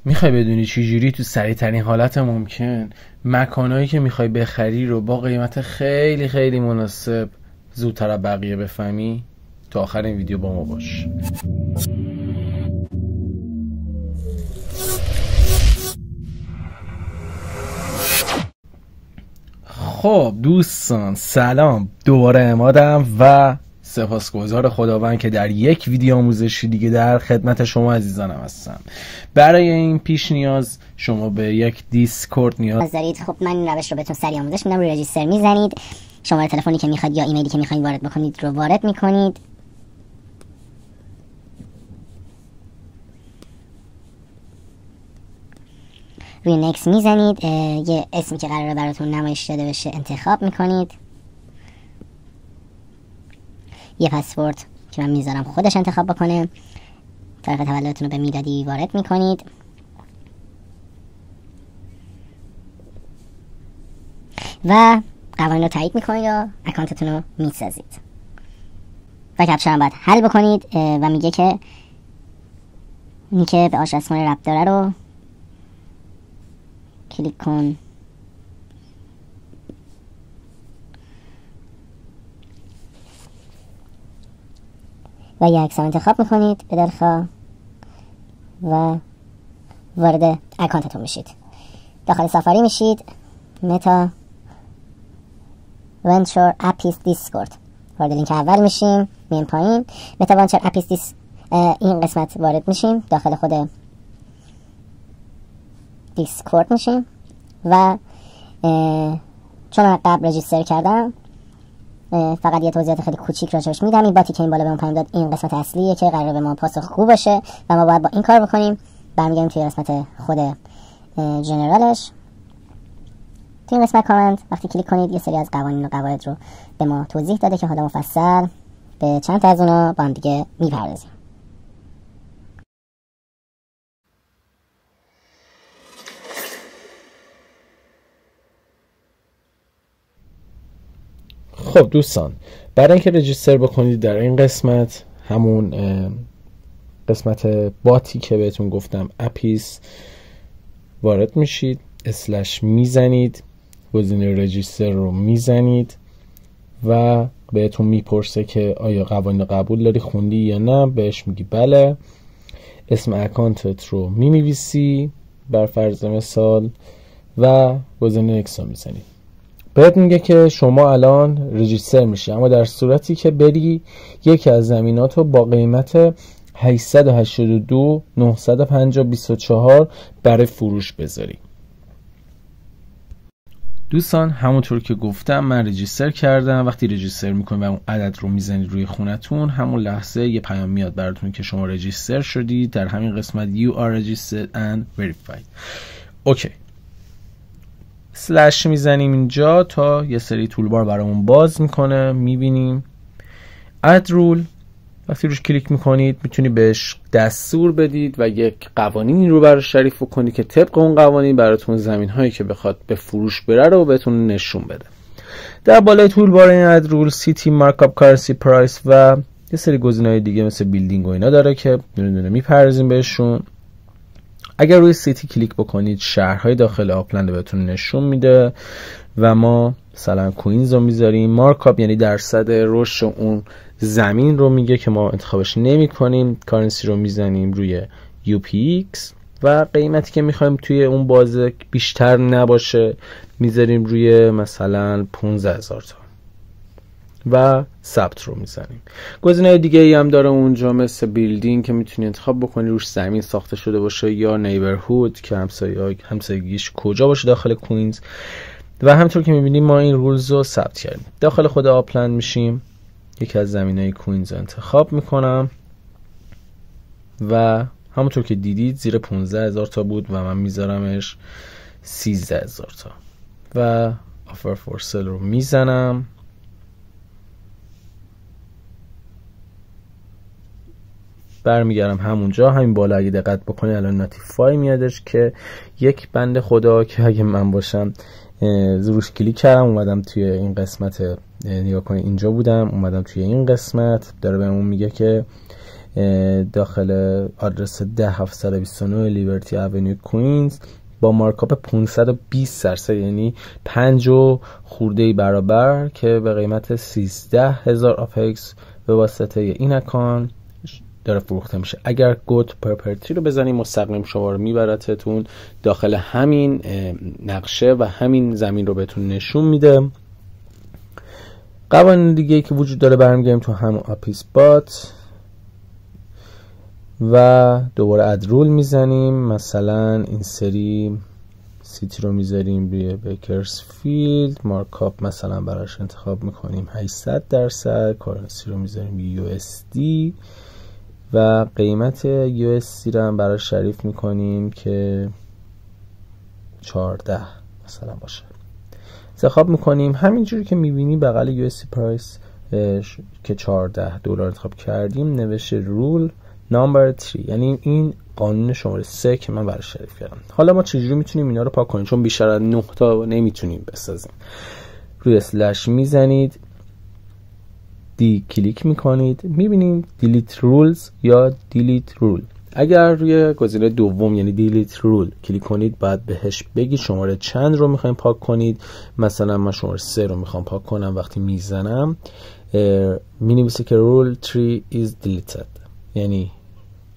میخوای بدونی چجوری تو سریع ترین حالت ممکن مکانهایی که میخوای بخری رو با قیمت خیلی خیلی مناسب زودتر از بقیه بفهمی؟ تا آخر این ویدیو با ما باش. خب دوستان سلام، دوباره امادم و سپاسگزار خداوند که در یک ویدیو آموزشی دیگه در خدمت شما عزیزانم هستم. برای این پیش نیاز شما به یک دیسکورد نیاز دارید. خب من این روش رو بهتون سریع آموزش میدم. روی رجیستر میزنید، شماره تلفنی که میخواید یا ایمیلی که میخواید وارد بکنید رو وارد میکنید. روی نکس میزنید، یه اسمی که قراره براتون نمایش داده بشه انتخاب میکنید. یه پسورد که من میذارم خودش انتخاب بکنه. تاریخ تولدتون رو به میلادی وارد میکنید. و قوانین رو تایید میکنید و اکانتتون رو میسازید. و کپچر هم باید حل بکنید و میگه که اینی که به آشپزخونه ربط داره رو کلیک کن. و یه عکس انتخاب میکنید به دلخواه و وارد اکانتتون میشید. داخل سافاری میشید، متا ونچر اپیس دیسکورد، وارد لینک اول میشیم، میایم پایین، متا ونچر اپیس این قسمت وارد میشیم، داخل خود دیسکورد میشیم و چون من قبل رجیستر کردم فقط یه توضیحات خیلی کوچیک راجعش میدم. این باتی که این بالا بهمون پیام داد این قسمت اصلیه که قراره به ما پاسخ خوب باشه و ما باید با این کار بکنیم. برمیگردیم توی قسمت خود جنرالش. توی این قسمت کامنت وقتی کلیک کنید یه سری از قوانین و قواعد رو به ما توضیح داده که حالا مفصل به چند تا از اونا با هم دیگه میپردازیم. خب دوستان، برای اینکه رجیستر بکنید در این قسمت، همون قسمت باتی که بهتون گفتم اپیس، وارد میشید، اسلش میزنید، گزینه رجیستر رو میزنید و بهتون میپرسه که آیا قوانین قبول داری، خوندی یا نه. بهش میگی بله. اسم اکانتت رو می‌نویسی بر فرض مثال و گزینه نکس رو میزنید. بهت میگه که شما الان رجیستر میشی، اما در صورتی که بری یکی از زمینات رو با قیمت 882,950,24 برای فروش بذاری. دوستان همونطور که گفتم من رجیستر کردم. وقتی رجیستر میکنید و اون عدد رو میزنید روی خونتون، همون لحظه یه پیام میاد براتون که شما رجیستر شدید. در همین قسمت You are registered and verified. اوکی. سلش میزنیم اینجا تا یه سری تولبار برامون باز میکنه. میبینیم اد رول. وقتی روش کلیک میکنید میتونی بهش دستور بدید و یک قوانینی رو براش تعریف کنید که طبق اون قوانین براتون زمین هایی که بخواد به فروش بره رو بهتون نشون بده. در بالای تولبار این اد رول سیتی، مارکاپ، کارنسی، پرایس و یه سری گزینه‌های دیگه مثل بیلدینگ و اینا داره که دونه دونه میپردازیم بهشون. اگر روی سیتی کلیک بکنید شهرهای داخل آپلند بهتون نشون میده و ما مثلا کوینز رو میذاریم. مارکاپ یعنی درصد رشد اون زمین رو میگه که ما انتخابش نمی کنیم. کارنسی رو میزنیم روی UPX و قیمتی که میخوایم توی اون بازه بیشتر نباشه میذاریم روی مثلا 15,000 تا و ثبت رو میزنیم. گزینه‌های دیگه ای هم داره اونجا مثل بیلدینگ که میتونی انتخاب بکنی روش زمین ساخته شده باشه یا نیبرهود که همسایگیش کجا باشه داخل کوینز. و همونطور که میبینیم ما این رولز رو ثبت کردیم. داخل خود آپلند میشیم، یکی از زمینهای کوینز رو انتخاب میکنم و همونطور که دیدید زیر 15,000 تا بود و من میذارمش 13,000 تا و آفر فور سل رو میزنم. برمیگردم همونجا، همین بالا اگه دقت بکنی الان نوتیفای میادش که یک بنده خدا که اگه من باشم روش کلیک کردم اومدم توی این قسمت، نگاه کنید اینجا بودم اومدم توی این قسمت، داره بهمون میگه که داخل آدرس 10729 لیبرتی اونیو کوینز با مارکاپ 520%، یعنی 5 خورده برابر که به قیمت 13000 آپکس به واسطه این اکانت داره فروخته میشه. اگر گوت پرپرتی رو بزنید مستقیم شما رو میبرتتون داخل همین نقشه و همین زمین رو بهتون نشون میده. قوانین دیگه که وجود داره برمیگردیم تو همون آپیسپات و دوباره ادرول میزنیم. مثلا این سری سیتی رو میذاریم روی بیکرزفیلد، مارکاپ مثلا براش انتخاب میکنیم 800%، کارنسی رو میذاریم USD و قیمت USD رو هم براش تعریف میکنیم که 14 مثلا باشه. انتخاب میکنیم همینجوری که میبینی بغل USD پرایس که $14 انتخاب کردیم نوشته رول نمبر 3، یعنی این قانون شماره 3 که من براش تعریف کردم. حالا ما چجوری میتونیم اینا رو پاک کنیم؟ چون بیشتر از 9 تا نمیتونیم بسازیم. روی اسلش میزنید، دی کلیک میکنید، میبینید دیلیت رولز یا دیلیت رول. اگر روی گزینه دوم یعنی دیلیت رول کلیک کنید باید بهش بگید شماره چند رو میخوایم پاک کنید. مثلا من شماره 3 رو میخوام پاک کنم. وقتی میزنم مینویسه که رول 3 is deleted، یعنی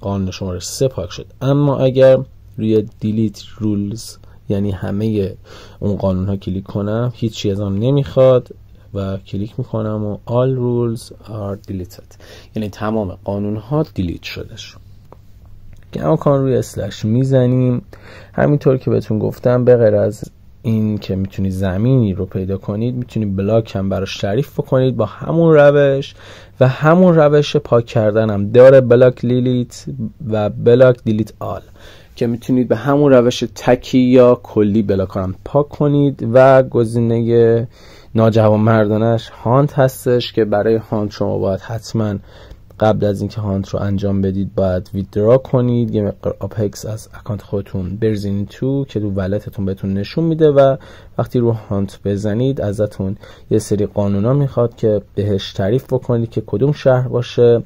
قانون شماره 3 پاک شد. اما اگر روی دیلیت رولز یعنی همه اون قانون ها کلیک کنم هیچی از آن نمیخواد و کلیک میکنم و all rules are deleted، یعنی تمام قانون ها دیلیت شدش. که اما کان روی اسلش میزنیم. همینطور که بهتون گفتم به غیر از این که میتونید زمینی رو پیدا کنید میتونید بلاک هم براش تعریف بکنید با همون روش و همون روش پاک کردن هم داره، بلاک دیلیت و بلاک دیلیت آل، که میتونید به همون روش تکی یا کلی بلاک هم پاک کنید. و گزینه ناجوانمردانش هانت هستش که برای هانت شما باید حتما قبل از اینکه هانت رو انجام بدید باید ویدرا کنید یه مقدار آپکس از اکانت خودتون برزین تو که تو ولتتون بهتون نشون میده و وقتی رو هانت بزنید ازتون یه سری قانونا میخواد که بهش تعریف بکنید که کدوم شهر باشه،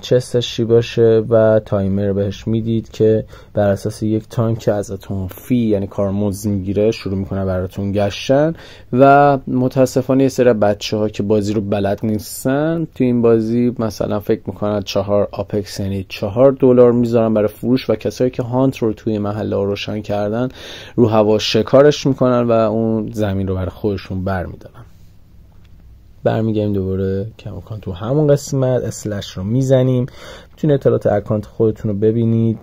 چستش چی باشه و تایمر بهش میدید که بر اساس یک تایم که ازتون فی یعنی کارمزد میگیره شروع میکنه براتون گشتن. و متاسفانه یه سری بچه‌ها که بازی رو بلد نیستن تو این بازی مثلا فکر میکنن 4 آپکس یعنی $4 میذارن برای فروش و کسایی که هانت رو توی محله روشن کردن رو هوا شکارش میکنن و اون زمین رو برای خودشون برمیدارن. برمیگردیم دوباره کماکان تو همون قسمت اسلش رو میزنیم. میتونید اطلاعات اکانت خودتون رو ببینید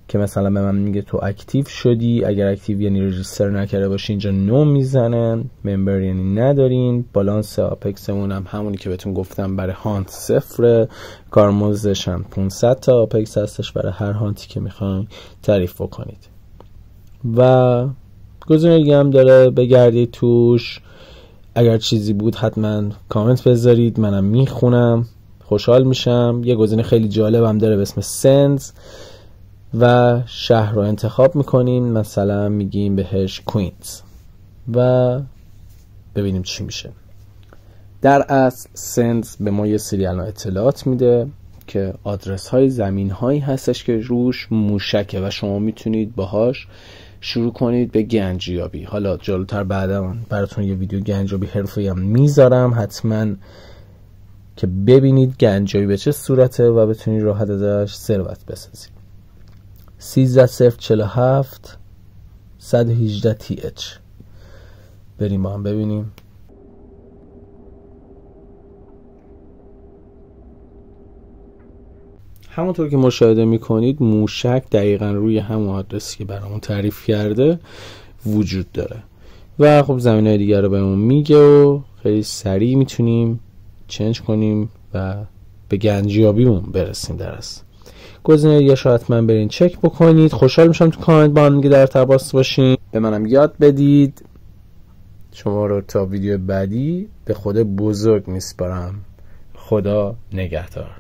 که مثلا به من میگه تو اکتیو شدی. اگر اکتیو یعنی رجیستر نکرده باشی اینجا نو میزنه، ممبر یعنی ندارین. بالانس آپکسمون هم همونی که بهتون گفتم برای هانت 0، کارمزدش هم 500 تا آپکس هستش برای هر هانتی که میخواین تعریف بکنید. و گزینه دیگه هم داره بگردید توش. اگر چیزی بود حتما کامنت بذارید، منم میخونم، خوشحال میشم. یه گزینه خیلی جالب هم داره به اسم سندز و شهر رو انتخاب میکنیم، مثلا میگیم بهش کوینز و ببینیم چی میشه. در اصل سندز به ما یه سری اطلاعات میده که آدرس های زمین هایی هستش که روش موشکه و شما میتونید باهاش شروع کنید به گنجیابی. حالا جلوتر بعدا براتون یه ویدیو گنجیابی حرفه‌ای هم میذارم، حتما که ببینید گنجیابی به چه صورته و بتونید راحت ازش ثروت بسازید. 13047 118 TH بریم با هم ببینیم. همونطور که مشاهده میکنید موشک دقیقا روی همون آدرسی که برامون تعریف کرده وجود داره و خب زمینهای دیگر رو بهمون میگه و خیلی سریع میتونیم چنج کنیم و به گنجیابیمون برسیم. در اصل گزینه دیگه شاید حتما برین چک بکنید. خوشحال میشم تو کامنت با هم در تماس باشین، به منم یاد بدید. شما رو تا ویدیو بعدی به خدا بزرگ میسپارم. خدا نگهدار.